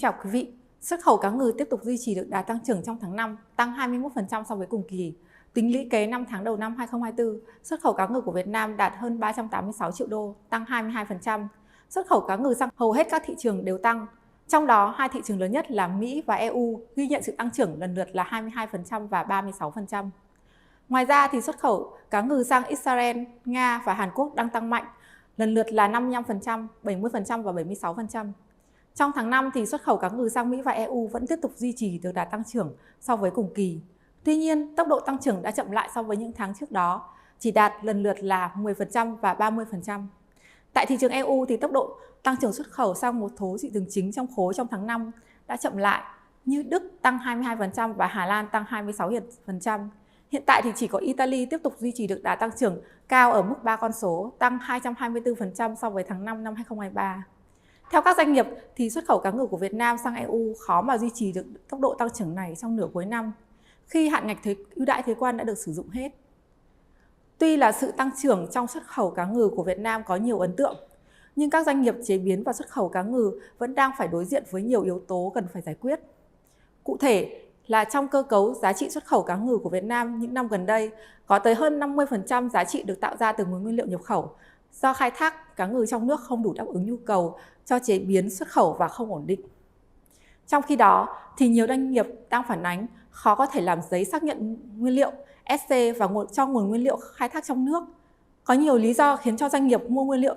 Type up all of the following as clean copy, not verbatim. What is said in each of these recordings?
chào quý vị. Xuất khẩu cá ngừ tiếp tục duy trì được đà tăng trưởng trong tháng 5, tăng 21% so với cùng kỳ. Tính lũy kế 5 tháng đầu năm 2024, xuất khẩu cá ngừ của Việt Nam đạt hơn 386 triệu đô, tăng 22%. Xuất khẩu cá ngừ sang hầu hết các thị trường đều tăng. Trong đó, hai thị trường lớn nhất là Mỹ và EU ghi nhận sự tăng trưởng lần lượt là 22% và 36%. Ngoài ra, thì xuất khẩu cá ngừ sang Israel, Nga và Hàn Quốc đang tăng mạnh, lần lượt là 55%, 70% và 76%. Trong tháng 5, thì xuất khẩu cá ngừ sang Mỹ và EU vẫn tiếp tục duy trì được đà tăng trưởng so với cùng kỳ. Tuy nhiên, tốc độ tăng trưởng đã chậm lại so với những tháng trước đó, chỉ đạt lần lượt là 10% và 30%. Tại thị trường EU, thì tốc độ tăng trưởng xuất khẩu sang một số thị trường chính trong khối trong tháng 5 đã chậm lại, như Đức tăng 22% và Hà Lan tăng 26%. Hiện tại thì chỉ có Italy tiếp tục duy trì được đà tăng trưởng cao ở mức 3 con số, tăng 224% so với tháng 5 năm 2023. Theo các doanh nghiệp, thì xuất khẩu cá ngừ của Việt Nam sang EU khó mà duy trì được tốc độ tăng trưởng này trong nửa cuối năm, khi hạn ngạch ưu đãi thuế quan đã được sử dụng hết. Tuy là sự tăng trưởng trong xuất khẩu cá ngừ của Việt Nam có nhiều ấn tượng, nhưng các doanh nghiệp chế biến và xuất khẩu cá ngừ vẫn đang phải đối diện với nhiều yếu tố cần phải giải quyết. Cụ thể là trong cơ cấu giá trị xuất khẩu cá ngừ của Việt Nam những năm gần đây, có tới hơn 50% giá trị được tạo ra từ nguồn nguyên liệu nhập khẩu, do khai thác cá ngừ trong nước không đủ đáp ứng nhu cầu cho chế biến xuất khẩu và không ổn định. Trong khi đó, thì nhiều doanh nghiệp đang phản ánh khó có thể làm giấy xác nhận nguyên liệu SC và cho nguồn nguyên liệu khai thác trong nước. Có nhiều lý do khiến cho doanh nghiệp mua nguyên liệu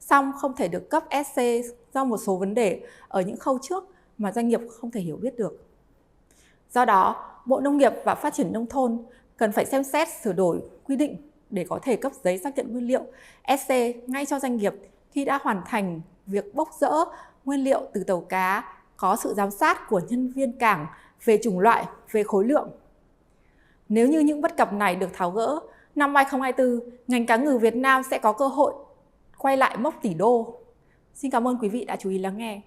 xong không thể được cấp SC do một số vấn đề ở những khâu trước mà doanh nghiệp không thể hiểu biết được. Do đó, Bộ Nông nghiệp và Phát triển Nông thôn cần phải xem xét sửa đổi quy định để có thể cấp giấy xác nhận nguyên liệu SC ngay cho doanh nghiệp khi đã hoàn thành việc bốc dỡ nguyên liệu từ tàu cá, có sự giám sát của nhân viên cảng về chủng loại, về khối lượng. Nếu như những bất cập này được tháo gỡ, năm 2024, ngành cá ngừ Việt Nam sẽ có cơ hội quay lại mốc tỷ đô. Xin cảm ơn quý vị đã chú ý lắng nghe.